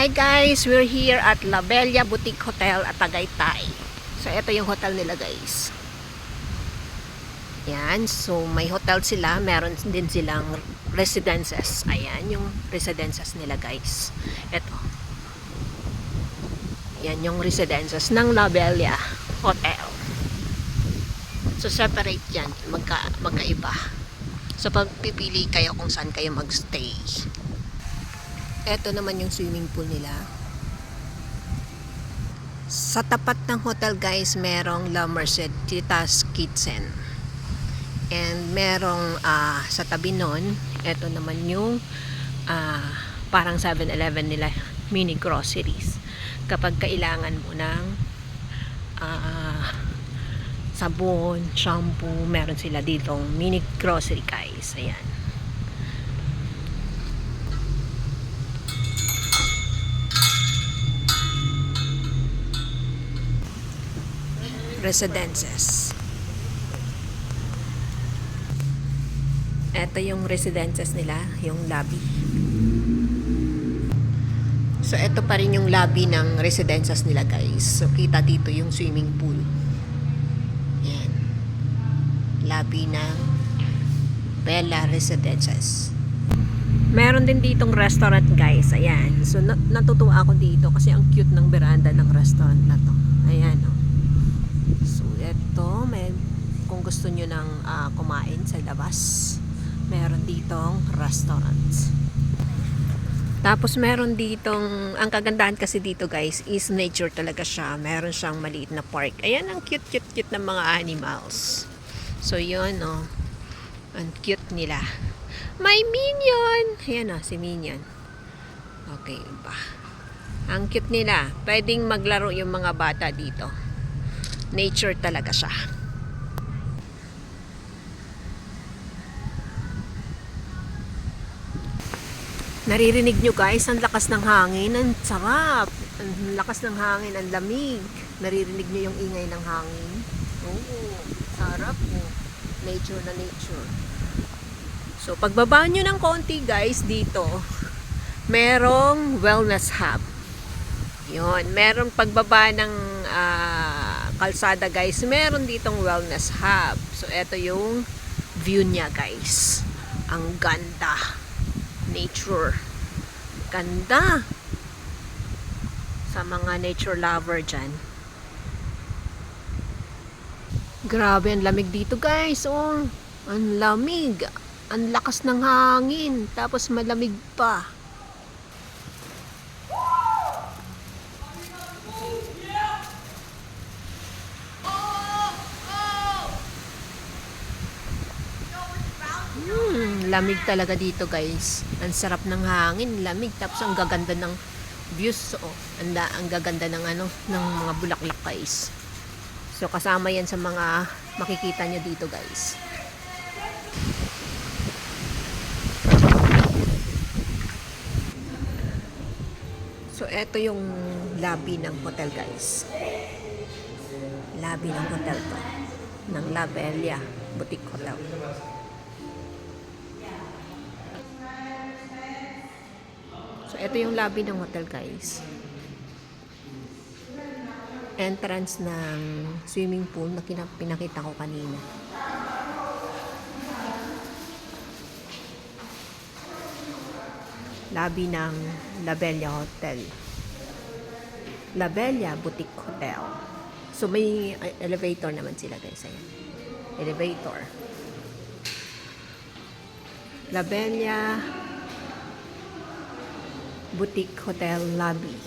Hi guys, we're here at La Bella Boutique Hotel at Tagaytay. So ito yung hotel nila guys. Yan, so may hotel sila, meron din silang residences. Ayan yung residences nila guys. Ito. Yan yung residences ng La Bella Hotel. So separate yan, magkaiba. So pagpipili kayo kung saan kayo magstay. Ito naman yung swimming pool nila. Sa tapat ng hotel guys, merong La Merceditas Kitchen. And merong sa tabi nun, ito naman yung parang 7-Eleven nila, mini groceries. Kapag kailangan mo ng sabon, shampoo, meron sila ditong mini grocery guys. Ayan. Residences. Ito yung residences nila, yung lobby. So ito pa rin yung lobby ng residences nila guys. So kita dito yung swimming pool. Yan. Lobby ng Bella Residences. Meron din ditong restaurant guys. Ayan. So natutuwa ako dito kasi ang cute ng veranda ng restaurant na to. Ayan o. So ito, kung gusto nyo ng kumain sa labas, meron ditong restaurants. Tapos meron ditong, ang kagandahan kasi dito guys is nature talaga siya. Meron siyang maliit na park. Ayan ang cute ng mga animals. So yun oh, ang cute nila. May Minion! Ayan oh, si Minion. Okay ba? Ang cute nila. Pwedeng maglaro yung mga bata dito. Nature talaga siya. Naririnig nyo guys, ang lakas ng hangin, ang sarap. Ang lakas ng hangin, ang lamig. Naririnig nyo yung ingay ng hangin. Oo, sarap po. Nature na nature. So, pagbaba nyo ng konti guys, dito, merong wellness hub. Yun, merong pagbaba ng kalsada guys, meron ditong wellness hub. So eto yung view niya guys. Ang ganda. Nature. Ganda. Sa mga nature lover dyan. Grabe, ang lamig dito guys. Oh, ang lamig. Ang lakas ng hangin. Tapos malamig pa. Lamig talaga dito guys. Ang sarap ng hangin, lamig, tapos ang gaganda ng views. Oh, ang gaganda ng ng mga bulaklak guys. So kasama yan sa mga makikita nyo dito guys. So eto yung lobby ng hotel guys. Lobby ng hotel to, ng La Bella Boutique Hotel. So, ito yung lobby ng hotel guys. Entrance ng swimming pool na pinakita ko kanina. Lobby ng La Bella Hotel. La Bella Boutique Hotel. So, may elevator naman sila guys. Ayan. Elevator. La Bella Boutique Hotel Lobby.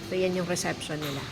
So, yan yung reception nila.